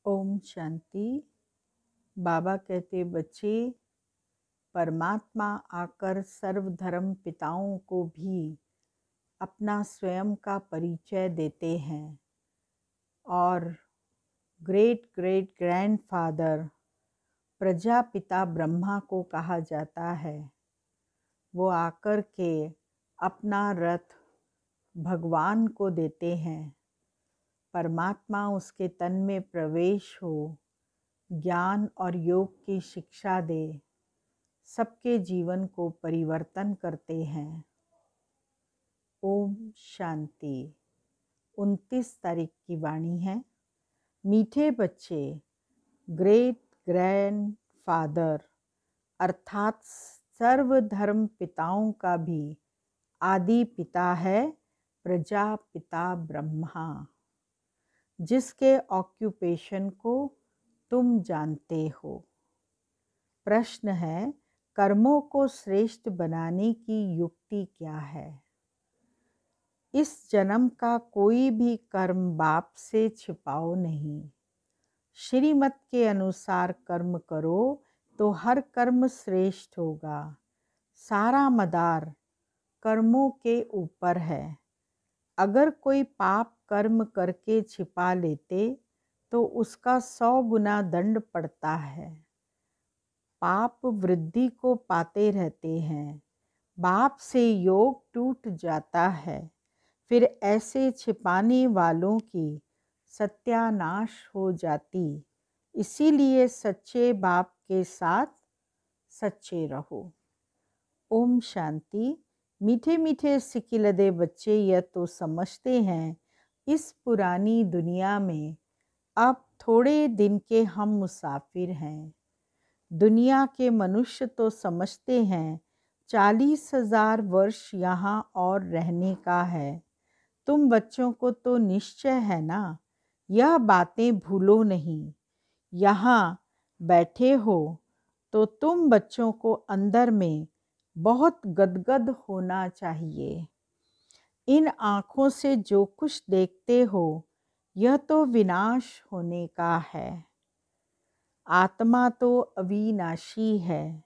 ओम शांति। बाबा कहते बच्चे, परमात्मा आकर सर्वधर्म पिताओं को भी अपना स्वयं का परिचय देते हैं और great great grandfather Prajapita Brahma को कहा जाता है। वो आकर के अपना रथ भगवान को देते हैं। परमात्मा उसके तन में प्रवेश हो, ज्ञान और योग की शिक्षा दे, सबके जीवन को परिवर्तन करते हैं। ओम शांति। 29 तारीख की वाणी है। मीठे बच्चे, ग्रेट ग्रैंड फादर अर्थात सर्वधर्म पिताओं का भी आदि पिता है प्रजापिता ब्रह्मा, जिसके ऑक्यूपेशन को तुम जानते हो। प्रश्न है, कर्मों को श्रेष्ठ बनाने की युक्ति क्या है? इस जन्म का कोई भी कर्म बाप से छिपाओ नहीं। श्रीमत के अनुसार कर्म करो तो हर कर्म श्रेष्ठ होगा। सारा मदार कर्मों के ऊपर है। अगर कोई पाप कर्म करके छिपा लेते तो उसका 100 गुना दंड पड़ता है। पाप वृद्धि को पाते रहते हैं। बाप से योग टूट जाता है। फिर ऐसे छिपाने वालों की सत्यानाश हो जाती। इसीलिए सच्चे बाप के साथ सच्चे रहो। ओम शांति। मीठे मीठे सिकिलदे बच्चे यह तो समझते हैं इस पुरानी दुनिया में अब थोड़े दिन के हम मुसाफिर हैं। दुनिया के मनुष्य तो समझते हैं 40,000 वर्ष यहाँ और रहने का है। तुम बच्चों को तो निश्चय है ना, यह बातें भूलो नहीं। यहाँ बैठे हो तो तुम बच्चों को अंदर में बहुत गदगद होना चाहिए। इन आँखों से जो कुछ देखते हो यह तो विनाश होने का है। आत्मा तो अविनाशी है।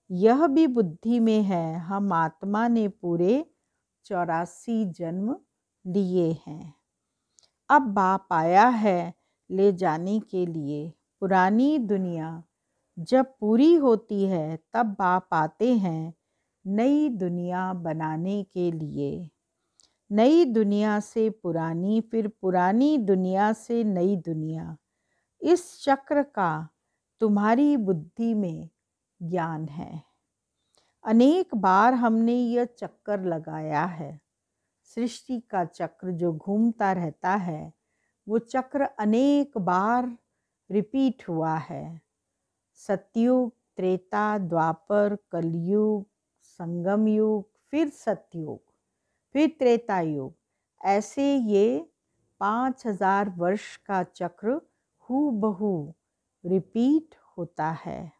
यह भी बुद्धि में है। हम आत्मा ने पूरे 84 जन्म लिए हैं। अब बाप आया है ले जाने के लिए। पुरानी दुनिया जब पूरी होती है तब बाप आते हैं नई दुनिया बनाने के लिए। नई दुनिया से पुरानी, फिर पुरानी दुनिया से नई दुनिया। इस चक्र का तुम्हारी बुद्धि में ज्ञान है। अनेक बार हमने यह चक्कर लगाया है। सृष्टि का चक्र जो घूमता रहता है वो चक्र अनेक बार रिपीट हुआ है। सतयुग, त्रेता, द्वापर, कलयुग, संगम युग, फिर सतयुग, फिर त्रेता युग। ऐसे ये 5000 वर्ष का चक्र हूबहू रिपीट होता है।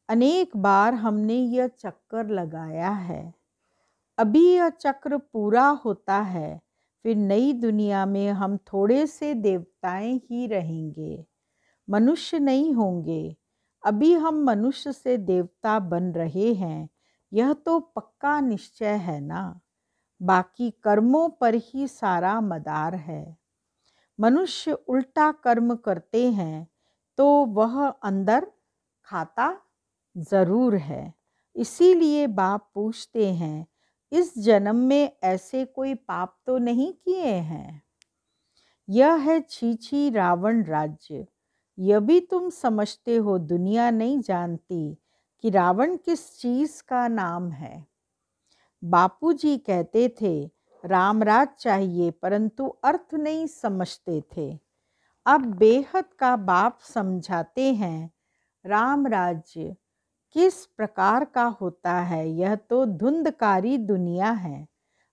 अनेक बार हमने यह चक्कर लगाया है। अभी यह चक्र पूरा होता है। फिर नई दुनिया में हम थोड़े से देवताएं ही रहेंगे, मनुष्य नहीं होंगे। अभी हम मनुष्य से देवता बन रहे हैं, यह तो पक्का निश्चय है ना। बाकी कर्मों पर ही सारा मदार है। मनुष्य उल्टा कर्म करते हैं तो वह अंदर खाता जरूर है। इसीलिए बाप पूछते हैं, इस जन्म में ऐसे कोई पाप तो नहीं किए हैं? यह है छी रावण राज्य। यह भी तुम समझते हो, दुनिया नहीं जानती कि रावण किस चीज का नाम है। बापूजी कहते थे रामराज चाहिए, परंतु अर्थ नहीं समझते थे। अब बेहद का बाप समझाते हैं राम राज्य किस प्रकार का होता है। यह तो धुंधकारी दुनिया है।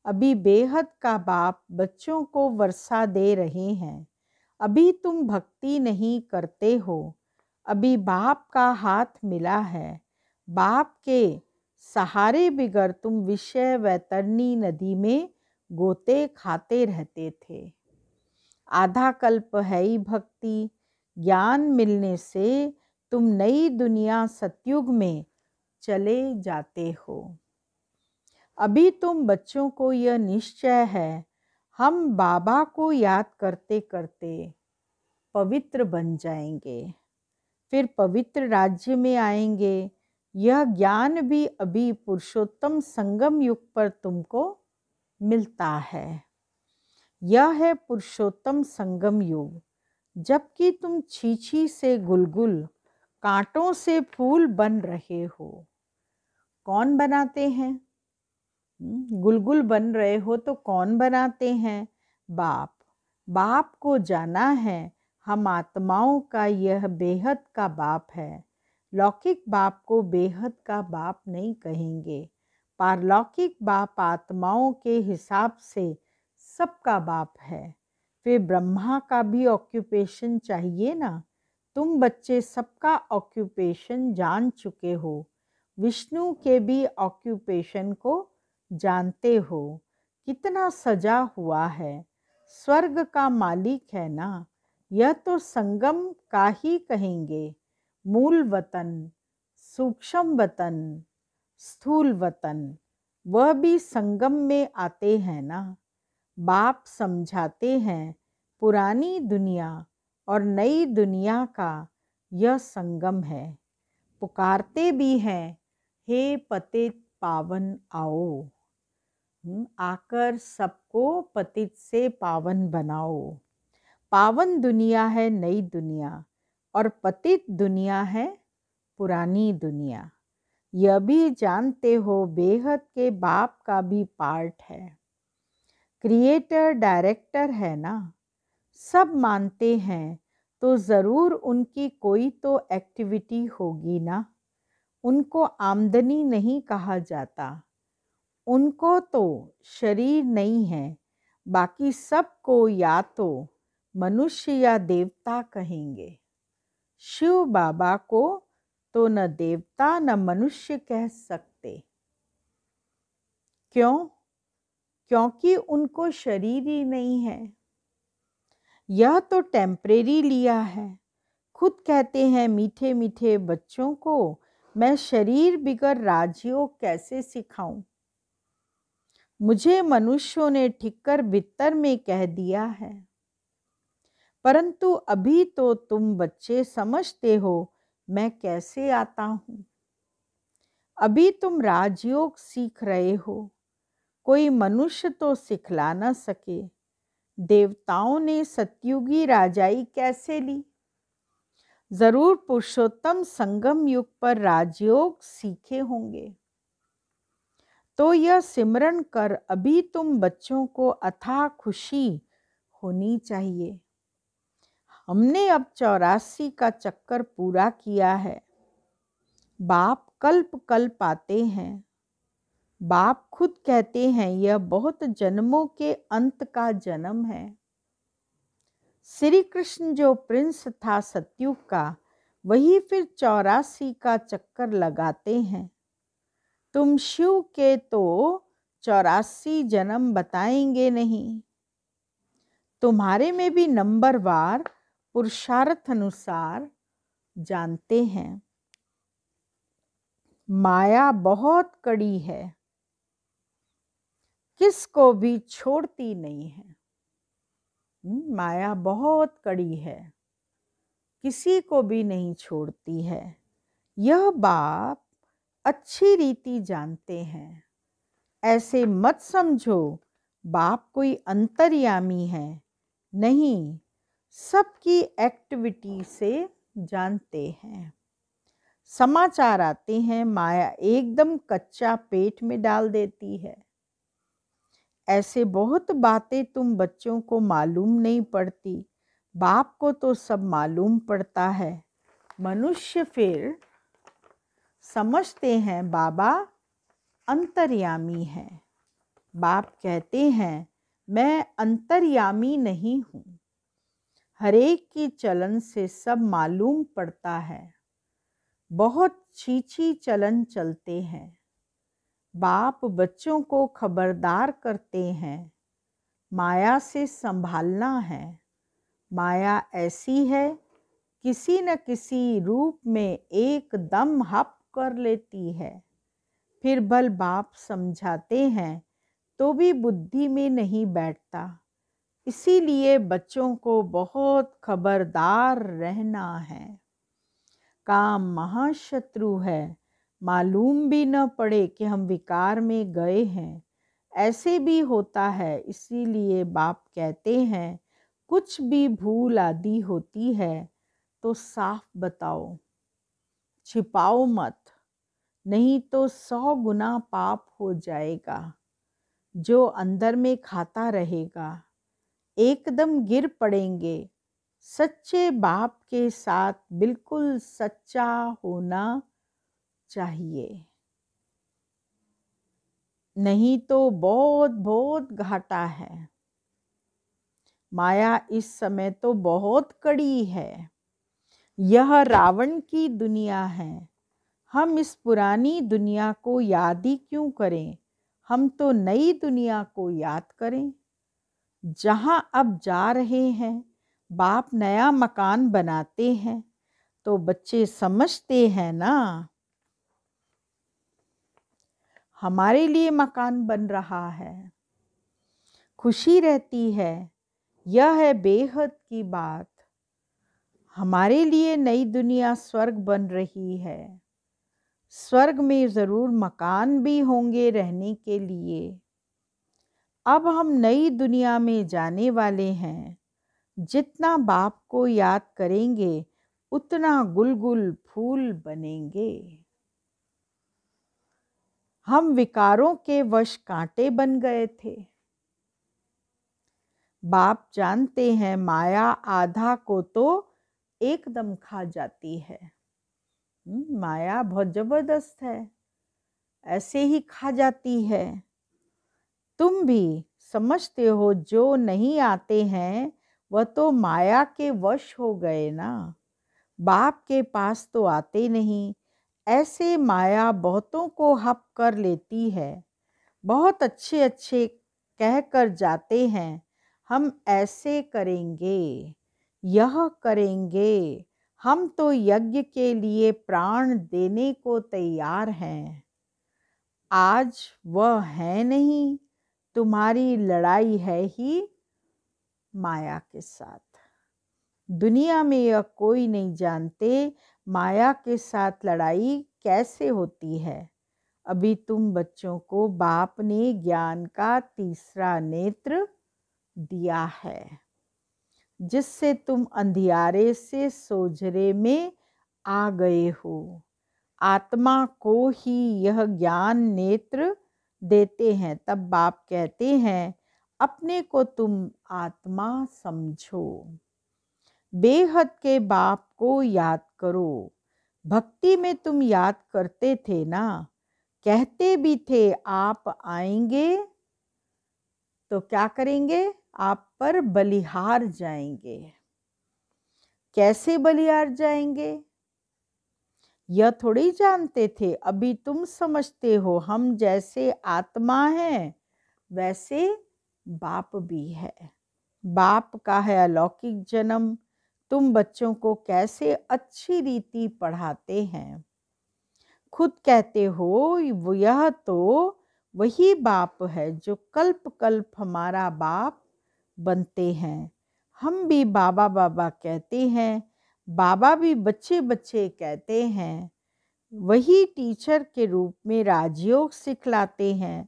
अभी बेहद का बाप बच्चों को वर्षा दे रहे हैं। अभी तुम भक्ति नहीं करते हो। अभी बाप का हाथ मिला है। बाप के सहारे बिगर तुम विषय वैतरणी नदी में गोते खाते रहते थे। आधा कल्प है ही भक्ति, ज्ञान मिलने से तुम नई दुनिया सतयुग में चले जाते हो। अभी तुम बच्चों को यह निश्चय है, हम बाबा को याद करते करते पवित्र बन जाएंगे, फिर पवित्र राज्य में आएंगे। यह ज्ञान भी अभी पुरुषोत्तम संगम युग पर तुमको मिलता है। यह है पुरुषोत्तम संगम युग, जबकि तुम छीछी से गुलगुल, कांटों से फूल बन रहे हो। कौन बनाते हैं? गुलगुल बन रहे हो तो कौन बनाते हैं? बाप। बाप को जाना है, हम आत्माओं का यह बेहद का बाप है। लौकिक बाप को बेहद का बाप नहीं कहेंगे। पारलौकिक बाप आत्माओं के हिसाब से सबका बाप है। फिर ब्रह्मा का भी ऑक्यूपेशन चाहिए ना। तुम बच्चे सबका ऑक्यूपेशन जान चुके हो, विष्णु के भी ऑक्यूपेशन को जानते हो। कितना सजा हुआ है, स्वर्ग का मालिक है ना। यह तो संगम का ही कहेंगे। मूल वतन, सूक्ष्म वतन, स्थूल वतन, वह भी संगम में आते हैं ना। बाप समझाते हैं, पुरानी दुनिया और नई दुनिया का यह संगम है। पुकारते भी हैं, हे पतित पावन आओ। आकर सबको पतित से पावन बनाओ। पावन दुनिया है नई दुनिया, और पतित दुनिया है पुरानी दुनिया। यह भी जानते हो, बेहद के बाप का भी पार्ट है। क्रिएटर डायरेक्टर है ना। सब मानते हैं तो ज़रूर उनकी कोई तो एक्टिविटी होगी ना। उनको आमदनी नहीं कहा जाता, उनको तो शरीर नहीं है। बाकी सबको या तो मनुष्य या देवता कहेंगे। शिव बाबा को तो न देवता न मनुष्य कह सकते। क्यों? क्योंकि उनको शरीर ही नहीं है। यह तो टेम्परेरी लिया है। खुद कहते हैं मीठे मीठे बच्चों को, मैं शरीर बिगर राजयोग कैसे सिखाऊं। मुझे मनुष्यों ने ठिक्कर बित्तर में कह दिया है। परंतु अभी तो तुम बच्चे समझते हो मैं कैसे आता हूँ। अभी तुम राजयोग सीख रहे हो, कोई मनुष्य तो सिखला न सके। देवताओं ने सतयुगी राजाई कैसे ली? जरूर पुरुषोत्तम संगम युग पर राजयोग सीखे होंगे। तो यह सिमरन कर अभी तुम बच्चों को अथाह खुशी होनी चाहिए। हमने अब 84 का चक्कर पूरा किया है। बाप कल्प कल्प आते हैं। बाप खुद कहते हैं यह बहुत जन्मों के अंत का जन्म है। श्री कृष्ण जो प्रिंस था सतयुग का, वही फिर 84 का चक्कर लगाते हैं। तुम शिव के तो 84 जन्म बताएंगे नहीं। तुम्हारे में भी नंबरवार पुरुषार्थ अनुसार जानते हैं। माया बहुत कड़ी है, किसको भी छोड़ती नहीं है। माया बहुत कड़ी है, किसी को भी नहीं छोड़ती है। यह बाप अच्छी रीति जानते हैं। ऐसे मत समझो बाप कोई अंतर्यामी है, नहीं, सबकी एक्टिविटी से जानते हैं। समाचार आते हैं माया एकदम कच्चा पेट में डाल देती है। ऐसे बहुत बातें तुम बच्चों को मालूम नहीं पड़ती, बाप को तो सब मालूम पड़ता है। मनुष्य फिर समझते हैं बाबा अंतर्यामी है। बाप कहते हैं मैं अंतर्यामी नहीं हूँ। हरेक की चलन से सब मालूम पड़ता है। बहुत छीछी चलन चलते हैं। बाप बच्चों को खबरदार करते हैं, माया से संभालना है। माया ऐसी है किसी न किसी रूप में एकदम हप कर लेती है। फिर भल बाप समझाते हैं तो भी बुद्धि में नहीं बैठता। इसीलिए बच्चों को बहुत खबरदार रहना है। काम महाशत्रु है, मालूम भी न पड़े कि हम विकार में गए हैं। ऐसे भी होता है। इसीलिए बाप कहते हैं कुछ भी भूल आदि होती है तो साफ बताओ, छिपाओ मत, नहीं तो 100 गुना पाप हो जाएगा। जो अंदर में खाता रहेगा एकदम गिर पड़ेंगे। सच्चे बाप के साथ बिल्कुल सच्चा होना चाहिए, नहीं तो बहुत बहुत घाटा है। माया इस समय तो बहुत कड़ी है। यह रावण की दुनिया है। हम इस पुरानी दुनिया को याद ही क्यों करें, हम तो नई दुनिया को याद करें। जहां अब जा रहे हैं, बाप नया मकान बनाते हैं तो बच्चे समझते हैं ना, हमारे लिए मकान बन रहा है। खुशी रहती है। यह है बेहद की बात। हमारे लिए नई दुनिया स्वर्ग बन रही है। स्वर्ग में ज़रूर मकान भी होंगे रहने के लिए। अब हम नई दुनिया में जाने वाले हैं। जितना बाप को याद करेंगे उतना गुलगुल फूल बनेंगे। हम विकारों के वश कांटे बन गए थे। बाप जानते हैं माया आधा को तो एकदम खा जाती है। माया बहुत जबरदस्त है, ऐसे ही खा जाती है। तुम भी समझते हो जो नहीं आते हैं वह तो माया के वश हो गए ना, बाप के पास तो आते नहीं। ऐसे माया बहुतों को हप कर लेती है। बहुत अच्छे अच्छे कह कर जाते हैं हम ऐसे करेंगे, यह करेंगे, हम तो यज्ञ के लिए प्राण देने को तैयार हैं। आज वह है नहीं, तुम्हारी लड़ाई है ही माया के साथ। दुनिया में यह कोई नहीं जानते माया के साथ लड़ाई कैसे होती है। अभी तुम बच्चों को बाप ने ज्ञान का तीसरा नेत्र दिया है, जिससे तुम अंधियारे से सोझरे में आ गए हो। आत्मा को ही यह ज्ञान नेत्र देते हैं। तब बाप कहते हैं अपने को तुम आत्मा समझो। बेहद के बाप को याद करो। भक्ति में तुम याद करते थे ना, कहते भी थे आप आएंगे तो क्या करेंगे, आप पर बलिहार जाएंगे। कैसे बलिहार जाएंगे यह थोड़ी जानते थे। अभी तुम समझते हो हम जैसे आत्मा हैं वैसे बाप भी है। बाप का है अलौकिक जन्म। तुम बच्चों को कैसे अच्छी रीति पढ़ाते हैं। खुद कहते हो यह तो वही बाप है जो कल्प कल्प हमारा बाप बनते हैं। हम भी बाबा बाबा कहते हैं, बाबा भी बच्चे बच्चे कहते हैं। वही टीचर के रूप में राजयोग सिखलाते हैं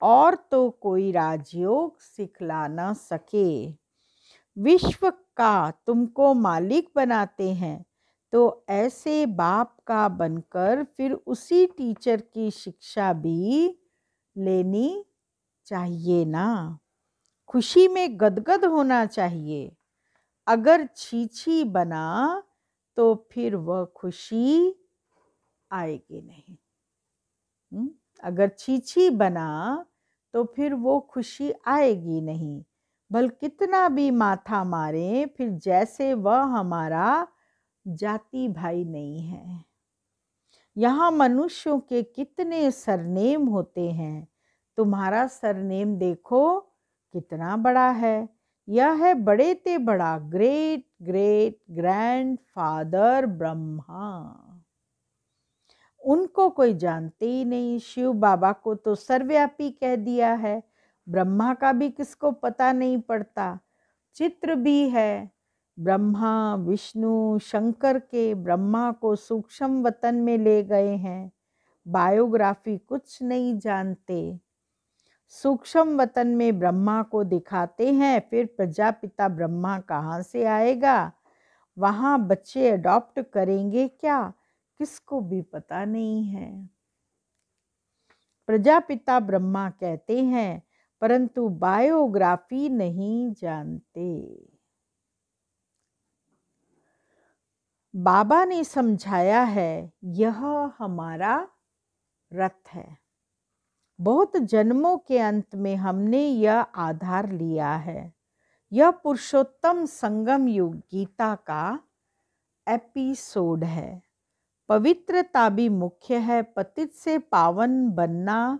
और तो कोई राजयोग सिखला न सके। विश्व का तुमको मालिक बनाते हैं तो ऐसे बाप का बनकर फिर उसी टीचर की शिक्षा भी लेनी चाहिए ना। खुशी में गदगद होना चाहिए। अगर छीछी बना तो फिर वह खुशी आएगी नहीं। अगर छीछी बना तो फिर वो खुशी आएगी नहीं। भल कितना भी माथा मारे फिर जैसे वह हमारा जाति भाई नहीं है। यहाँ मनुष्यों के कितने सरनेम होते हैं। तुम्हारा सरनेम देखो कितना बड़ा है। यह है बड़े ते बड़ा, ग्रेट ग्रेट ग्रैंडफादर ब्रह्मा। उनको कोई जानते ही नहीं। शिव बाबा को तो सर्वव्यापी कह दिया है, ब्रह्मा का भी किसको पता नहीं पड़ता। चित्र भी है, ब्रह्मा विष्णु शंकर के ब्रह्मा को सूक्ष्म वतन में ले गए हैं। बायोग्राफी कुछ नहीं जानते। सूक्ष्म वतन में ब्रह्मा को दिखाते हैं, फिर प्रजापिता ब्रह्मा कहाँ से आएगा, वहाँ बच्चे अडॉप्ट करेंगे क्या, किसको भी पता नहीं है। प्रजापिता ब्रह्मा कहते हैं, परंतु बायोग्राफी नहीं जानते। बाबा ने समझाया है, यह हमारा रथ है। बहुत जन्मों के अंत में हमने यह आधार लिया है। यह पुरुषोत्तम संगम युग गीता का एपिसोड है। पवित्रता भी मुख्य है। पतित से पावन बनना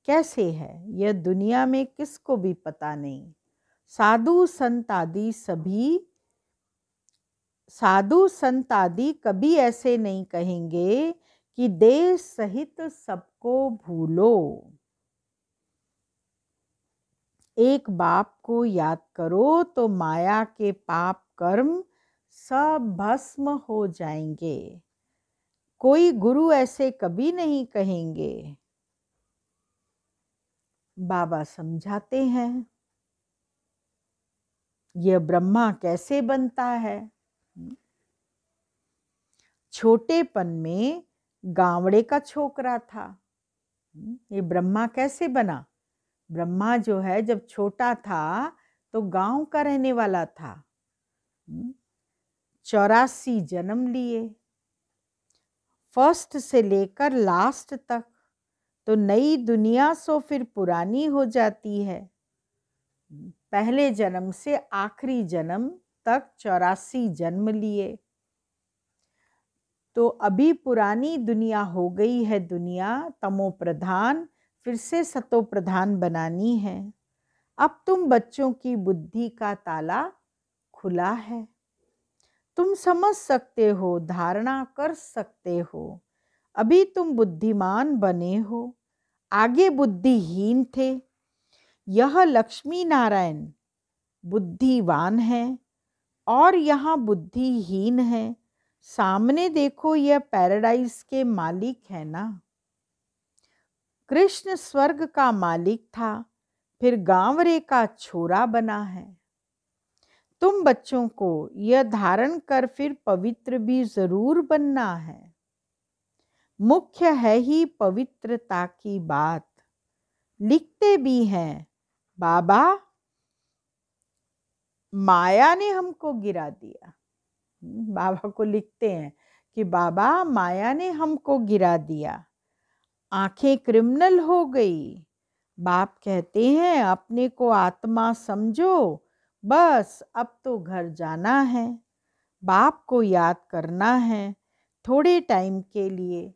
कैसे है, यह दुनिया में किसको भी पता नहीं। साधु संत आदि कभी ऐसे नहीं कहेंगे कि देश सहित सबको भूलो। एक बाप को याद करो तो माया के पाप कर्म सब भस्म हो जाएंगे। कोई गुरु ऐसे कभी नहीं कहेंगे। बाबा समझाते हैं, यह ब्रह्मा कैसे बनता है। छोटेपन में गावड़े का छोकरा था। ये ब्रह्मा कैसे बना। ब्रह्मा जो है जब छोटा था तो गांव का रहने वाला था। 84 जन्म लिए, फर्स्ट से लेकर लास्ट तक। तो नई दुनिया सो फिर पुरानी हो जाती है। पहले जन्म से आखिरी जन्म तक 84 जन्म लिए। तो अभी पुरानी दुनिया हो गई है, दुनिया तमो प्रधान, फिर से सतो प्रधान बनानी है। अब तुम बच्चों की बुद्धि का ताला खुला है। तुम समझ सकते हो, धारणा कर सकते हो। अभी तुम बुद्धिमान बने हो, आगे बुद्धिहीन थे। यह लक्ष्मी नारायण बुद्धिवान है और यहाँ बुद्धिहीन है। सामने देखो, यह पैराडाइज के मालिक है ना। कृष्ण स्वर्ग का मालिक था, फिर गांवरे का छोरा बना है। तुम बच्चों को यह धारण कर फिर पवित्र भी जरूर बनना है। मुख्य है ही पवित्रता की बात। लिखते भी हैं, बाबा माया ने हमको गिरा दिया। बाबा को लिखते हैं कि बाबा माया ने हमको गिरा दिया, आंखें क्रिमिनल हो गई। बाप कहते हैं अपने को आत्मा समझो, बस अब तो घर जाना है। बाप को याद करना है थोड़े टाइम के लिए।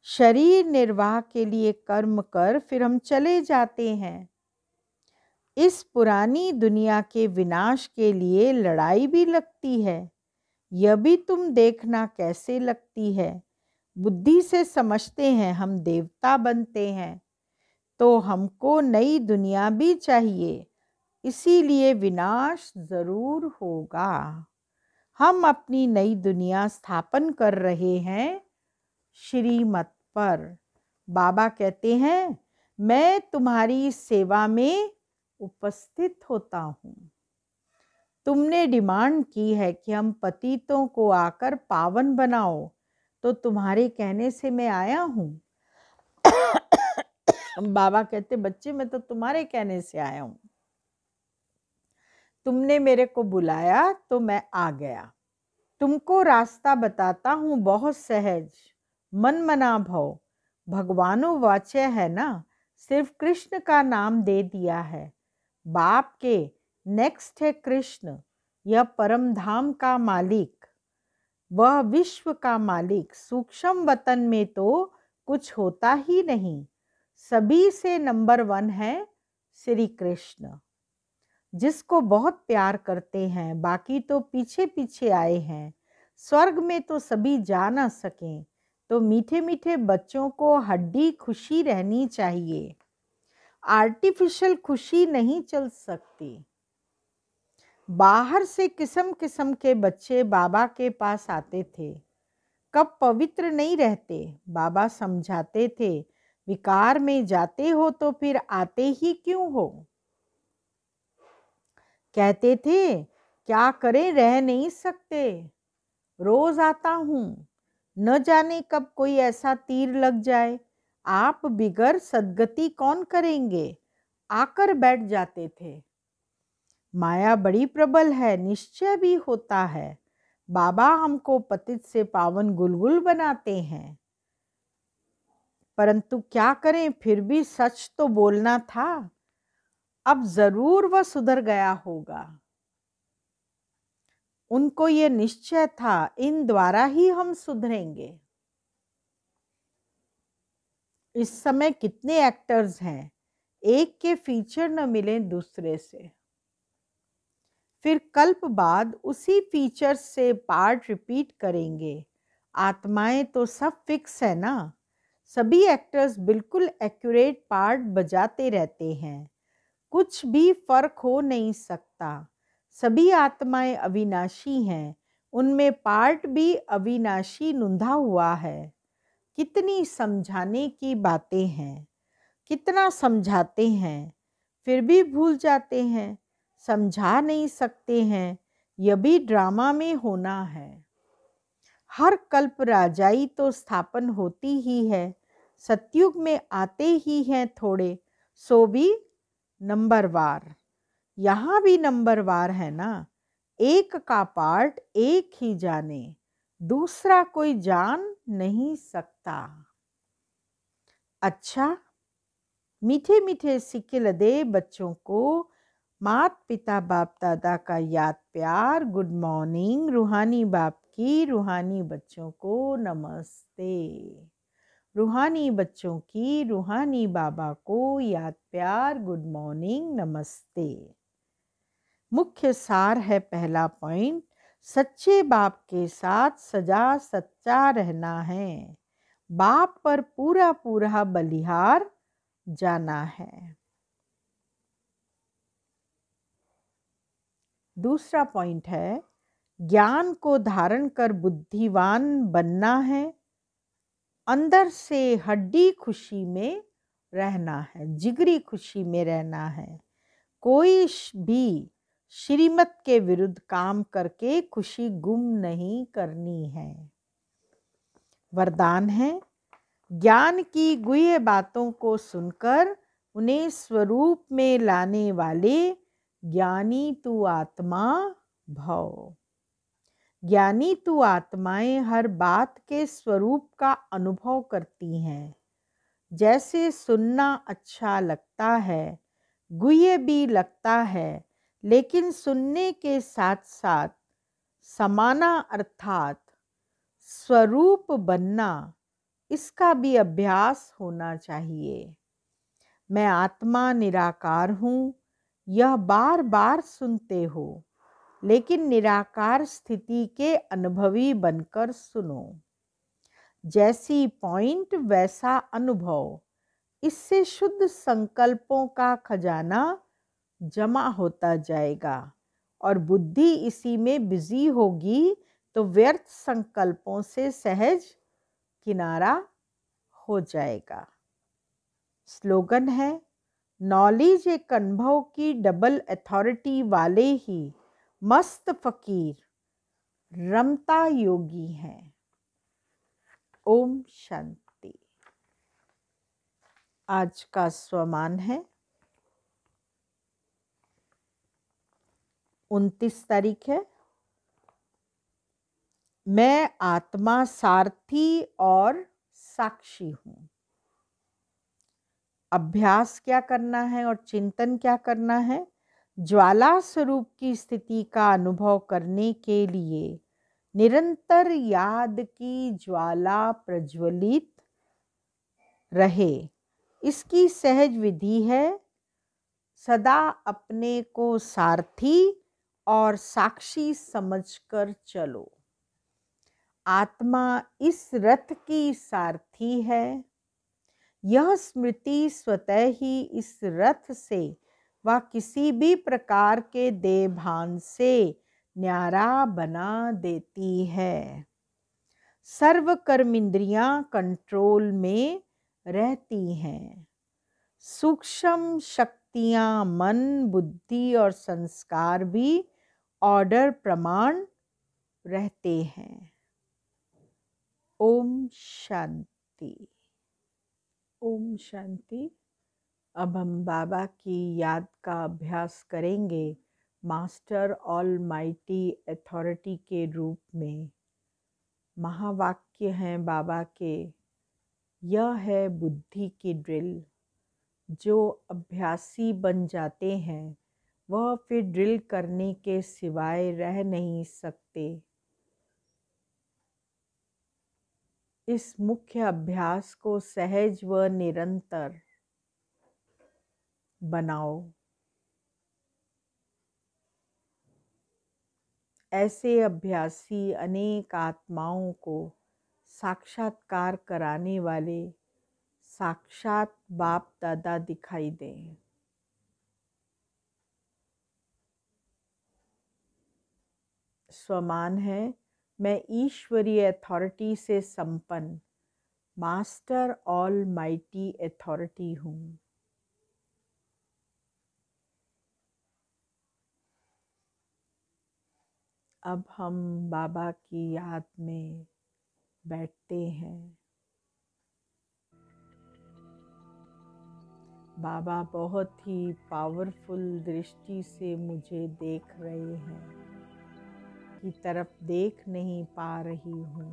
शरीर निर्वाह के लिए कर्म कर फिर हम चले जाते हैं। इस पुरानी दुनिया के विनाश के लिए लड़ाई भी लगती है। यह भी तुम देखना कैसे लगती है। बुद्धि से समझते हैं हम देवता बनते हैं, तो हमको नई दुनिया भी चाहिए, इसीलिए विनाश जरूर होगा। हम अपनी नई दुनिया स्थापन कर रहे हैं श्रीमत पर। बाबा कहते हैं, मैं तुम्हारी सेवा में उपस्थित होता हूँ। तुमने डिमांड की है कि हम पतितों को आकर पावन बनाओ, तो तुम्हारे कहने से मैं आया हूँ। बाबा कहते, बच्चे मैं तो तुम्हारे कहने से आया हूँ। तुमने मेरे को बुलाया तो मैं आ गया। तुमको रास्ता बताता हूँ बहुत सहज, मन मना भव। भगवानो वाच्य है ना, सिर्फ कृष्ण का नाम दे दिया है। बाप के नेक्स्ट है कृष्ण, यह परम धाम का मालिक, वह विश्व का मालिक। सूक्ष्म वतन में तो कुछ होता ही नहीं, सभी से नंबर 1 है श्री कृष्ण। जिसको बहुत प्यार करते हैं, बाकी तो पीछे पीछे आए हैं। स्वर्ग में तो सभी जा ना सकें, तो मीठे मीठे बच्चों को हड्डी खुशी रहनी चाहिए। आर्टिफिशियल खुशी नहीं चल सकती। बाहर से किस्म किस्म के बच्चे बाबा के पास आते थे। कब पवित्र नहीं रहते, बाबा समझाते थे। विकार में जाते हो तो फिर आते ही क्यों हो। कहते थे क्या करें, रह नहीं सकते, रोज आता हूं, न जाने कब कोई ऐसा तीर लग जाए। आप बिगर सद्गति कौन करेंगे, आकर बैठ जाते थे। माया बड़ी प्रबल है, निश्चय भी होता है। बाबा हमको पतित से पावन गुलगुल बनाते हैं, परंतु क्या करें, फिर भी सच तो बोलना था। अब जरूर वह सुधर गया होगा। उनको ये निश्चय था, इन द्वारा ही हम सुधरेंगे। इस समय कितने एक्टर्स हैं, एक के फीचर न मिले दूसरे से। फिर कल्प बाद उसी फीचर्स से पार्ट रिपीट करेंगे। आत्माएं तो सब फिक्स है ना, सभी एक्टर्स बिल्कुल एक्यूरेट पार्ट बजाते रहते हैं, कुछ भी फर्क हो नहीं सकता। सभी आत्माएं अविनाशी हैं, उनमें पार्ट भी अविनाशी नुंधा हुआ है। कितनी समझाने की बातें हैं, कितना समझाते हैं, फिर भी भूल जाते हैं, समझा नहीं सकते हैं। यह भी ड्रामा में होना है। हर कल्प राजाई तो स्थापन होती ही है, सतयुग में आते ही हैं थोड़े, सो भी नंबरवार। यहाँ भी नंबरवार है ना, एक का पार्ट एक ही जाने, दूसरा कोई जान नहीं सकता। अच्छा, मीठे मीठे सिक्के लदे बच्चों को मात पिता बाप दादा का याद प्यार। Good morning. रूहानी बाप की रूहानी बच्चों को नमस्ते। रूहानी बच्चों की रूहानी बाबा को याद प्यार। गुड मॉर्निंग, नमस्ते। मुख्य सार है पहला पॉइंट, सच्चे बाप के साथ सजा सच्चा रहना है। बाप पर पूरा पूरा बलिहार जाना है। दूसरा पॉइंट है, ज्ञान को धारण कर बुद्धिवान बनना है। अंदर से हड्डी खुशी में रहना है, जिगरी खुशी में रहना है। कोई भी श्रीमत के विरुद्ध काम करके खुशी गुम नहीं करनी है। वरदान है, ज्ञान की गुह्य बातों को सुनकर उन्हें स्वरूप में लाने वाले ज्ञानी तू आत्मा भव। ज्ञानी तू आत्माएं हर बात के स्वरूप का अनुभव करती हैं। जैसे सुनना अच्छा लगता है, गुह्य भी लगता है, लेकिन सुनने के साथ साथ समाना अर्थात स्वरूप बनना, इसका भी अभ्यास होना चाहिए। मैं आत्मा निराकार हूँ, यह बार बार सुनते हो, लेकिन निराकार स्थिति के अनुभवी बनकर सुनो। जैसी पॉइंट वैसा अनुभव, इससे शुद्ध संकल्पों का खजाना जमा होता जाएगा और बुद्धि इसी में बिजी होगी, तो व्यर्थ संकल्पों से सहज किनारा हो जाएगा। स्लोगन है, नॉलेज एक अनुभव की डबल अथॉरिटी वाले ही मस्त फकीर रमता योगी हैं। ओम शांति। आज का स्वमान है 29 तारीख है। मैं आत्मा सारथी और साक्षी हूँ। अभ्यास क्या करना है और चिंतन क्या करना है? ज्वाला स्वरूप की स्थिति का अनुभव करने के लिए निरंतर याद की ज्वाला प्रज्वलित रहे, इसकी सहज विधि है सदा अपने को सारथी और साक्षी समझकर चलो। आत्मा इस रथ की सारथी है। यह स्मृति स्वतः ही इस रथ से व किसी भी प्रकार के देहभान से न्यारा बना देती है। सर्व कर्मेंद्रियां कंट्रोल में रहती हैं। सूक्ष्म शक्तियां मन, बुद्धि और संस्कार भी ऑर्डर प्रमाण रहते हैं। ओम शांति। ओम शांति। अब हम बाबा की याद का अभ्यास करेंगे मास्टर ऑल माइटी अथॉरिटी के रूप में। महावाक्य हैं बाबा के, यह है बुद्धि की ड्रिल। जो अभ्यासी बन जाते हैं वह फिर ड्रिल करने के सिवाय रह नहीं सकते। इस मुख्य अभ्यास को सहज व निरंतर बनाओ। ऐसे अभ्यासी अनेक आत्माओं को साक्षात्कार कराने वाले साक्षात बाप दादा दिखाई दें। स्वमान है, मैं ईश्वरीय अथॉरिटी से संपन्न मास्टर ऑल माइटी अथॉरिटी हूँ। अब हम बाबा की याद में बैठते हैं। बाबा बहुत ही पावरफुल दृष्टि से मुझे देख रहे हैं, की तरफ देख नहीं पा रही हूँ।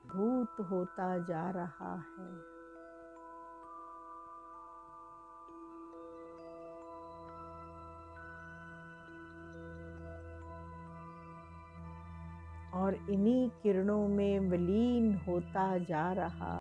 भूत होता जा रहा है। और इन्हीं किरणों में विलीन होता जा रहा